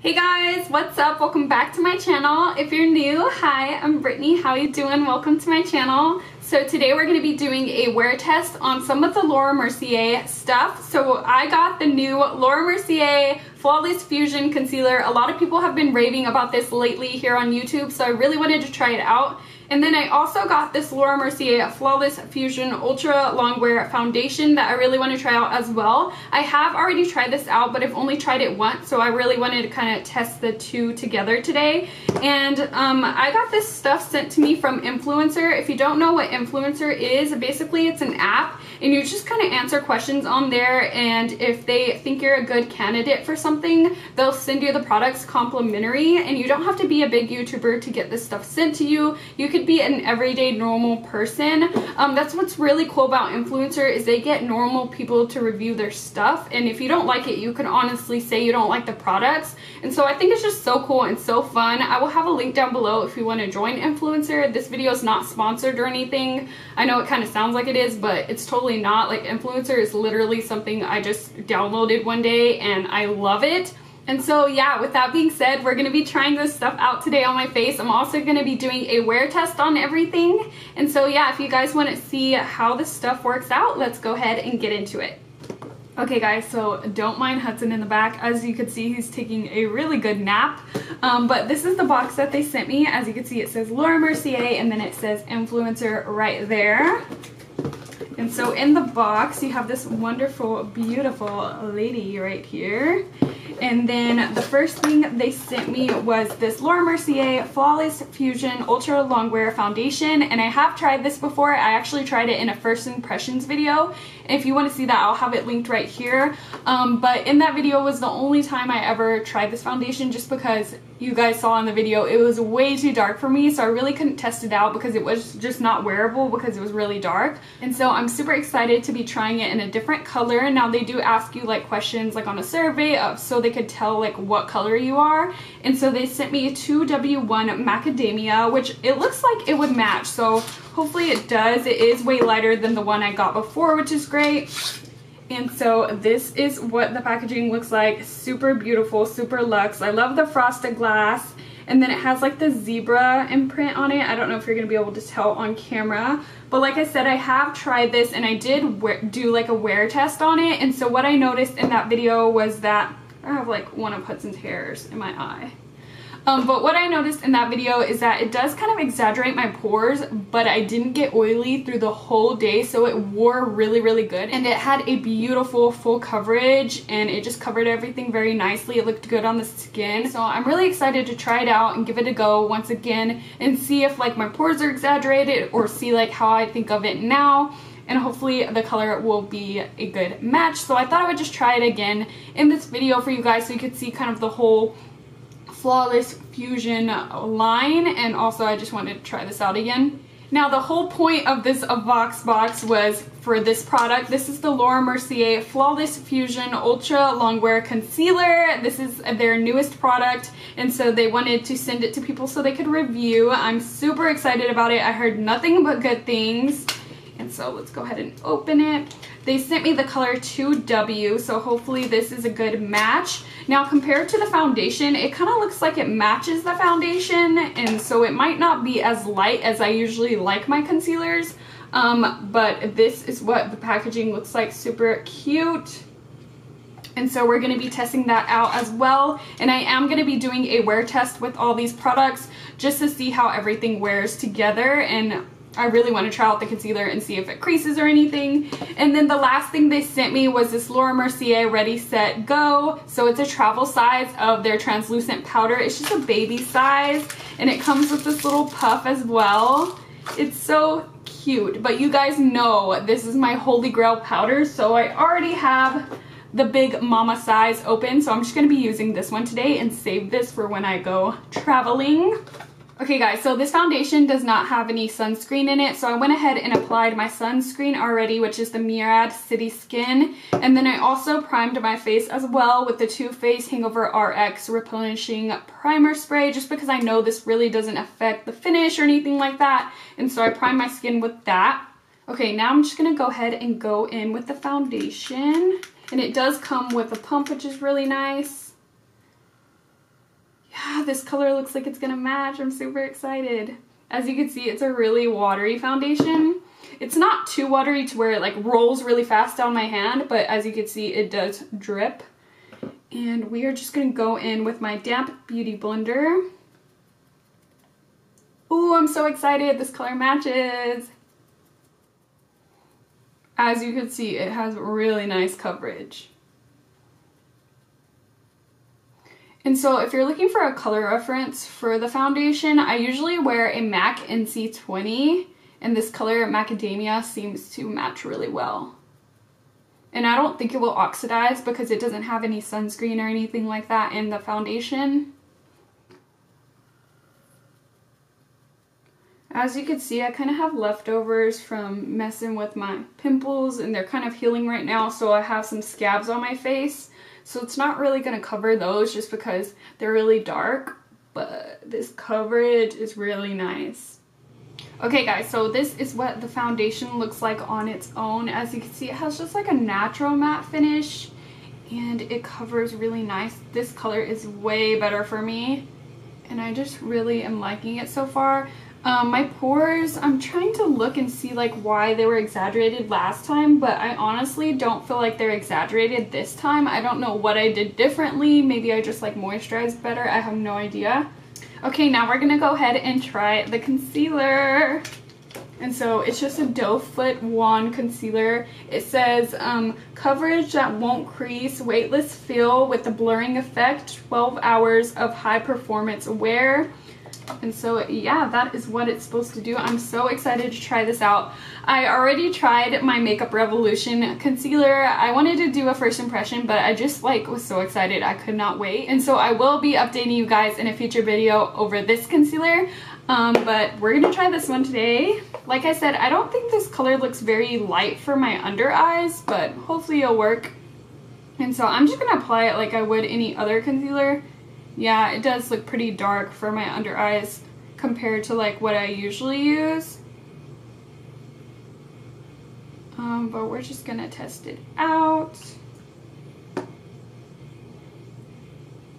Hey guys, what's up? Welcome back to my channel. If you're new, hi, I'm Brittany. How you doing? Welcome to my channel. So today we're going to be doing a wear test on some of the Laura Mercier stuff. So I got the new Laura Mercier Flawless Fusion Concealer. A lot of people have been raving about this lately here on YouTube, so I really wanted to try it out. And then I also got this Laura Mercier Flawless Fusion Ultra-Longwear Foundation that I really want to try out as well. I have already tried this out, but I've only tried it once, so I really wanted to kind of test the two together today. And I got this stuff sent to me from Influencer. If you don't know what Influencer is, basically it's an app, and you just kind of answer questions on there, and if they think you're a good candidate for something, they'll send you the products complimentary, and you don't have to be a big YouTuber to get this stuff sent to you. You could be an everyday normal person. That's what's really cool about Influencer, is they get normal people to review their stuff, and if you don't like it, you can honestly say you don't like the products. And so I think it's just so cool and so fun. I will have a link down below if you want to join Influencer. This video is not sponsored or anything. I know it kind of sounds like it is, but it's totally not. Like, Influencer is literally something I just downloaded one day and I love it. And so yeah, with that being said, we're going to be trying this stuff out today on my face. I'm also going to be doing a wear test on everything. And so yeah, if you guys want to see how this stuff works out, let's go ahead and get into it. Okay guys, so don't mind Hudson in the back. As you can see, he's taking a really good nap. But this is the box that they sent me. As you can see, it says Laura Mercier and then it says Influencer right there. And so in the box, you have this wonderful, beautiful lady right here. And then the first thing they sent me was this Laura Mercier Flawless Fusion Ultra-Longwear Foundation. And I have tried this before. I actually tried it in a first impressions video. And if you want to see that, I'll have it linked right here. But in that video was the only time I ever tried this foundation, just because you guys saw in the video it was way too dark for me, so I really couldn't test it out because it was just not wearable because it was really dark. And so I'm super excited to be trying it in a different color. Now they do ask you like questions like on a survey so they could tell like what color you are. And so they sent me 2W1 Macadamia, which it looks like it would match, so hopefully it does. It is way lighter than the one I got before, which is great. And so this is what the packaging looks like. Super beautiful, super luxe. I love the frosted glass. And then it has like the zebra imprint on it. I don't know if you're going to be able to tell on camera. But like I said, I have tried this and I did do like a wear test on it. And so what I noticed in that video was that I have like one of Hudson's hairs in my eye. But what I noticed in that video is that it does kind of exaggerate my pores, but I didn't get oily through the whole day, so it wore really, really good. And it had a beautiful full coverage, and it just covered everything very nicely. It looked good on the skin. So I'm really excited to try it out and give it a go once again and see if like my pores are exaggerated, or see like how I think of it now. And hopefully the color will be a good match. So I thought I would just try it again in this video for you guys so you could see kind of the whole Flawless Fusion line, and also I just wanted to try this out again. Now the whole point of this Vox box was for this product. This is the Laura Mercier Flawless Fusion Ultra-Longwear Concealer. This is their newest product, and so they wanted to send it to people so they could review. I'm super excited about it. I heard nothing but good things. And so let's go ahead and open it. They sent me the color 2W, so hopefully this is a good match. Now compared to the foundation, it kind of looks like it matches the foundation, and so it might not be as light as I usually like my concealers. But this is what the packaging looks like, super cute. And so we're going to be testing that out as well. And I am going to be doing a wear test with all these products just to see how everything wears together, and I really want to try out the concealer and see if it creases or anything. And then the last thing they sent me was this Laura Mercier Ready, Set, Go. So it's a travel size of their translucent powder. It's just a baby size, and it comes with this little puff as well. It's so cute. But you guys know this is my holy grail powder, so I already have the big mama size open. So I'm just going to be using this one today and save this for when I go traveling. Okay guys, so this foundation does not have any sunscreen in it, so I went ahead and applied my sunscreen already, which is the Murad City Skin. And then I also primed my face as well with the Too Faced Hangover RX Replenishing Primer Spray, just because I know this really doesn't affect the finish or anything like that. And so I primed my skin with that. Okay, now I'm just going to go ahead and go in with the foundation. And it does come with a pump, which is really nice. this color looks like it's gonna match. I'm super excited. As you can see, it's a really watery foundation. It's not too watery to where it like rolls really fast down my hand, but as you can see, it does drip. And we are just gonna go in with my damp beauty blender. Ooh, I'm so excited. This color matches. As you can see, it has really nice coverage. And so if you're looking for a color reference for the foundation, I usually wear a MAC NC20, and this color Macadamia seems to match really well. And I don't think it will oxidize because it doesn't have any sunscreen or anything like that in the foundation. As you can see, I kind of have leftovers from messing with my pimples, and they're kind of healing right now, so I have some scabs on my face. So it's not really going to cover those just because they're really dark, but this coverage is really nice. Okay guys, so this is what the foundation looks like on its own. As you can see, it has just like a natural matte finish, and it covers really nice. This color is way better for me, and I just really am liking it so far. My pores, I'm trying to look and see like why they were exaggerated last time, but I honestly don't feel like they're exaggerated this time. I don't know what I did differently. Maybe I just like moisturized better. I have no idea. Okay, now we're gonna go ahead and try the concealer. And so it's just a doe foot wand concealer. It says coverage that won't crease, weightless feel with the blurring effect, 12 hours of high performance wear. And so yeah, that is what it's supposed to do. I'm so excited to try this out. I already tried my Makeup Revolution concealer. I wanted to do a first impression, but I just like was so excited I could not wait. And so I will be updating you guys in a future video over this concealer. But we're gonna try this one today. Like I said, I don't think this color looks very light for my under eyes, but hopefully it'll work. And so I'm just gonna apply it like I would any other concealer. Yeah, it does look pretty dark for my under eyes compared to like what I usually use. But we're just gonna test it out.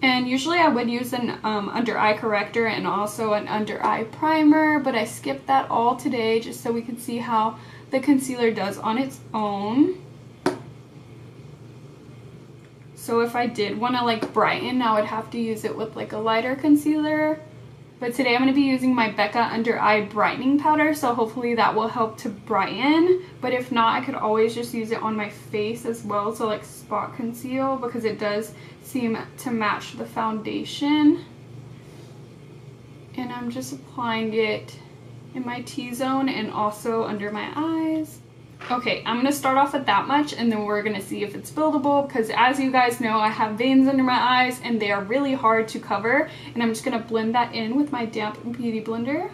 And usually I would use an under eye corrector and also an under eye primer, but I skipped that all today just so we could see how the concealer does on its own. So if I did want to like brighten, I would have to use it with like a lighter concealer. But today I'm going to be using my BECCA Under Eye Brightening Powder, so hopefully that will help to brighten. But if not, I could always just use it on my face as well to like spot conceal, because it does seem to match the foundation. And I'm just applying it in my T-zone and also under my eyes. Okay, I'm going to start off at that much, and then we're going to see if it's buildable, because as you guys know, I have veins under my eyes and they are really hard to cover, and I'm just going to blend that in with my damp beauty blender.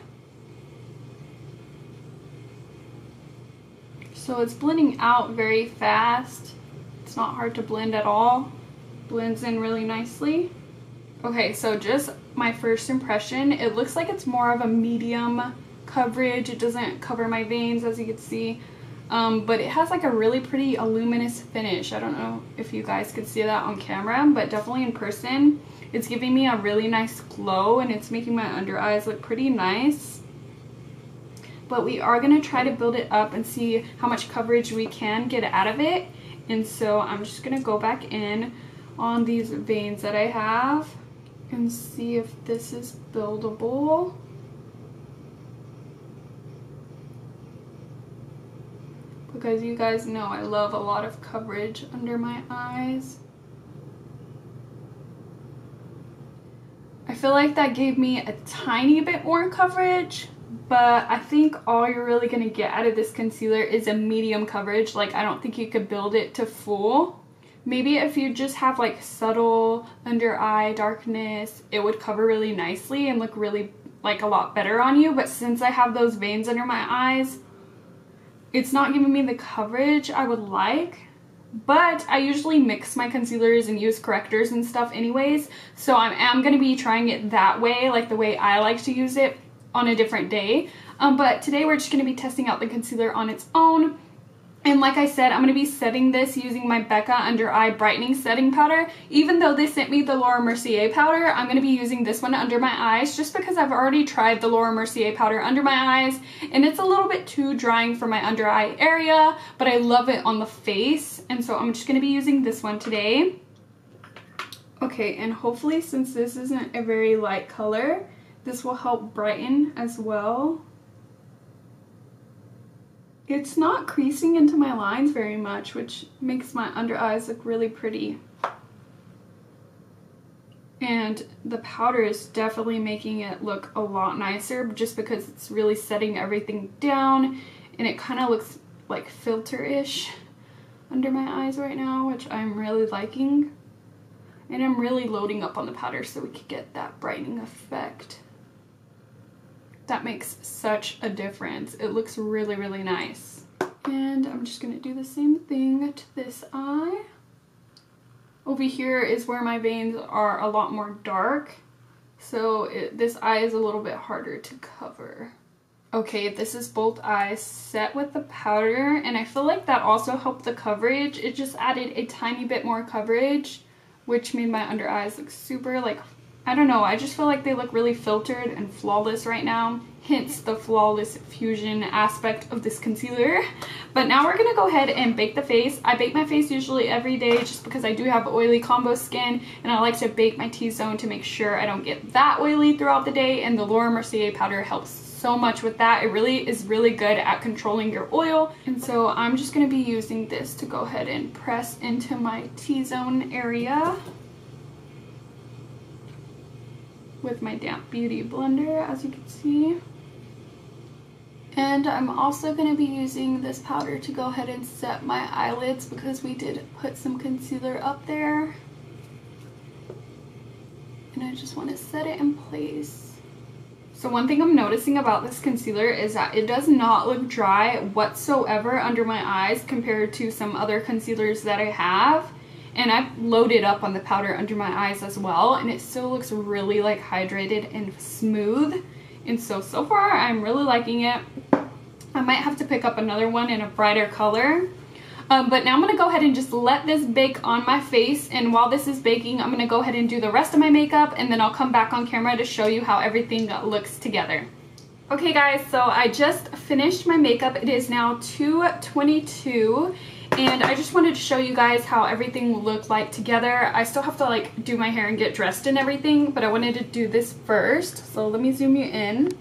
So it's blending out very fast. It's not hard to blend at all. Blends in really nicely. Okay, so just my first impression, it looks like it's more of a medium coverage. It doesn't cover my veins, as you can see. But it has like a really pretty luminous finish. I don't know if you guys could see that on camera, but definitely in person it's giving me a really nice glow, and it's making my under eyes look pretty nice. But we are going to try to build it up and see how much coverage we can get out of it. And so I'm just going to go back in on these veins that I have and see if this is buildable. Because you guys know I love a lot of coverage under my eyes. I feel like that gave me a tiny bit more coverage, but I think all you're really going to get out of this concealer is a medium coverage. Like, I don't think you could build it to full. Maybe if you just have like subtle under eye darkness, it would cover really nicely and look really like a lot better on you. But since I have those veins under my eyes, it's not giving me the coverage I would like. But I usually mix my concealers and use correctors and stuff anyways, so I am going to be trying it that way, like the way I like to use it, on a different day. But today we're just going to be testing out the concealer on its own. And like I said, I'm going to be setting this using my BECCA Under Eye Brightening Setting Powder. Even though they sent me the Laura Mercier powder, I'm going to be using this one under my eyes just because I've already tried the Laura Mercier powder under my eyes and it's a little bit too drying for my under eye area, but I love it on the face, and so I'm just going to be using this one today. Okay, and hopefully since this isn't a very light color, this will help brighten as well. It's not creasing into my lines very much, which makes my under eyes look really pretty. And the powder is definitely making it look a lot nicer just because it's really setting everything down, and it kind of looks like filter-ish under my eyes right now, which I'm really liking. And I'm really loading up on the powder so we could get that brightening effect. That makes such a difference. It looks really, really nice. And I'm just gonna do the same thing to this eye. Over here is where my veins are a lot more dark, so this eye is a little bit harder to cover. Okay, this is both eyes set with the powder, and I feel like that also helped the coverage. It just added a tiny bit more coverage, which made my under eyes look super, like, I don't know, I just feel like they look really filtered and flawless right now, hence the flawless fusion aspect of this concealer. But now we're gonna go ahead and bake the face. I bake my face usually every day just because I do have oily combo skin, and I like to bake my T-zone to make sure I don't get that oily throughout the day, and the Laura Mercier powder helps so much with that. It really is really good at controlling your oil, and so I'm just gonna be using this to go ahead and press into my T-zone area with my damp beauty blender, as you can see. And I'm also going to be using this powder to go ahead and set my eyelids because we did put some concealer up there, and I just want to set it in place. So one thing I'm noticing about this concealer is that it does not look dry whatsoever under my eyes compared to some other concealers that I have. And I've loaded up on the powder under my eyes as well, and it still looks really like hydrated and smooth. And so far I'm really liking it. I might have to pick up another one in a brighter color. But now I'm going to go ahead and just let this bake on my face, and while this is baking I'm going to go ahead and do the rest of my makeup, and then I'll come back on camera to show you how everything looks together. Okay guys, so I just finished my makeup. It is now 2:22. And I just wanted to show you guys how everything will look like together. I still have to like do my hair and get dressed and everything, but I wanted to do this first. So let me zoom you in.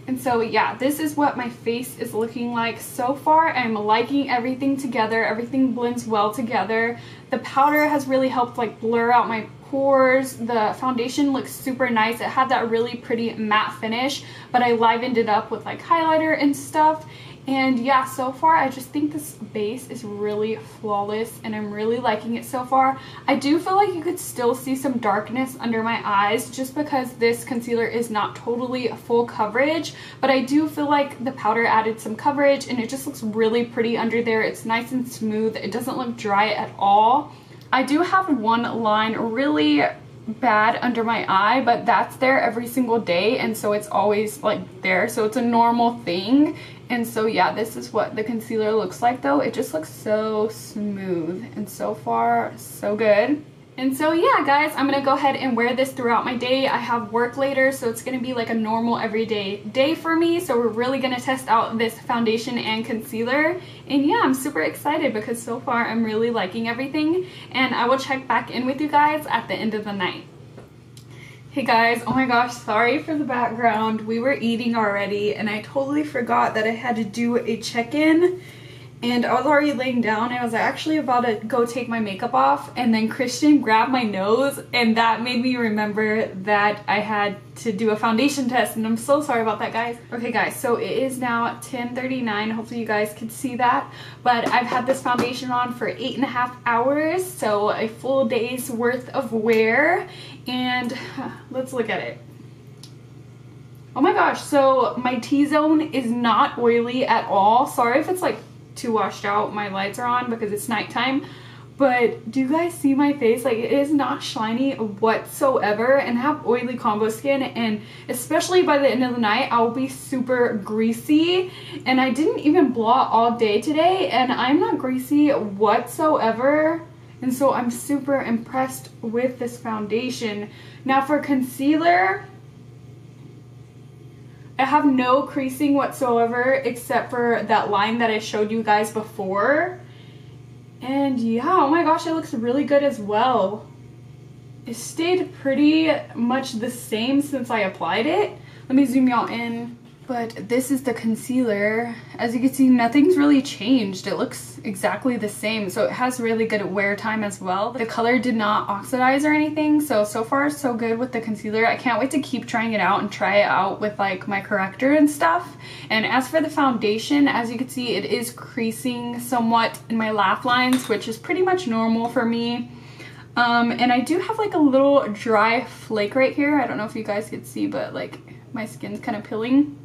And so yeah, this is what my face is looking like so far. I'm liking everything together. Everything blends well together. The powder has really helped like blur out my pores. The foundation looks super nice. It had that really pretty matte finish, but I livened it up with like highlighter and stuff. And yeah, so far I just think this base is really flawless, and I'm really liking it so far. I do feel like you could still see some darkness under my eyes just because this concealer is not totally full coverage, but I do feel like the powder added some coverage and it just looks really pretty under there. It's nice and smooth. It doesn't look dry at all. I do have one line really bad under my eye, but that's there every single day, and so it's always like there, so it's a normal thing. And so yeah, this is what the concealer looks like though. It just looks so smooth, and so far so good. And so yeah guys, I'm gonna go ahead and wear this throughout my day. I have work later, so it's gonna be like a normal everyday day for me. So we're really gonna test out this foundation and concealer. And yeah, I'm super excited because so far I'm really liking everything. And I will check back in with you guys at the end of the night. Hey guys, oh my gosh, sorry for the background. We were eating already and I totally forgot that I had to do a check-in. And I was already laying down and I was actually about to go take my makeup off, and then Christian grabbed my nose, and that made me remember that I had to do a foundation test, and I'm so sorry about that guys. Okay guys, so it is now 10:39. Hopefully you guys can see that, but I've had this foundation on for 8.5 hours, so a full day's worth of wear, and let's look at it. Oh my gosh, so my T-zone is not oily at all. Sorry if it's like too washed out. My lights are on because it's nighttime, But do you guys see my face? Like, it is not shiny whatsoever, and I have oily combo skin, and especially by the end of the night I'll be super greasy. And I didn't even blot all day today, and I'm not greasy whatsoever, and so I'm super impressed with this foundation. Now for concealer, I have no creasing whatsoever except for that line that I showed you guys before. And yeah, oh my gosh, it looks really good as well. It stayed pretty much the same since I applied it. Let me zoom y'all in. But this is the concealer. As you can see, nothing's really changed. It looks exactly the same. So it has really good wear time as well. The color did not oxidize or anything. So far so good with the concealer. I can't wait to keep trying it out and try it out with like my corrector and stuff. And as for the foundation, as you can see, it is creasing somewhat in my laugh lines, which is pretty much normal for me. And I do have like a little dry flake right here. I don't know if you guys could see, but like my skin's kind of peeling.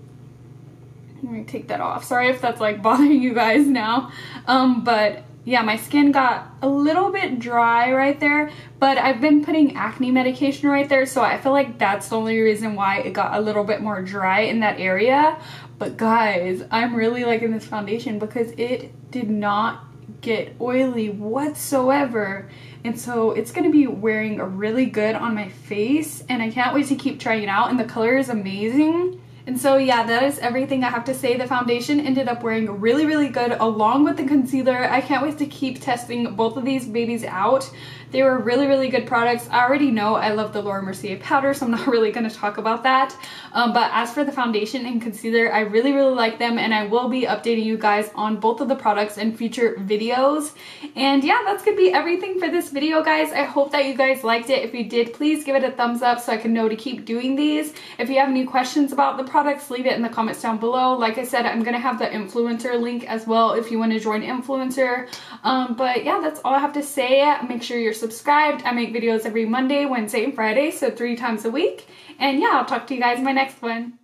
Let me take that off. Sorry if that's like bothering you guys now. But yeah, my skin got a little bit dry right there, but I've been putting acne medication right there, so I feel like that's the only reason why it got a little bit more dry in that area. But guys, I'm really liking this foundation because it did not get oily whatsoever, and so it's going to be wearing really good on my face, and I can't wait to keep trying it out, and the color is amazing. And so yeah, that is everything I have to say. The foundation ended up wearing really, really good along with the concealer. I can't wait to keep testing both of these babies out. They were really, really good products. I already know I love the Laura Mercier powder, so I'm not really going to talk about that. But as for the foundation and concealer, I really, really like them, and I will be updating you guys on both of the products in future videos. And yeah, that's going to be everything for this video, guys. I hope that you guys liked it. If you did, please give it a thumbs up so I can know to keep doing these. If you have any questions about the products, leave it in the comments down below. Like I said, I'm going to have the influencer link as well if you want to join influencer. But yeah, that's all I have to say. Make sure you're subscribed. I make videos every Monday, Wednesday, and Friday, so 3 times a week. And yeah, I'll talk to you guys in my next one.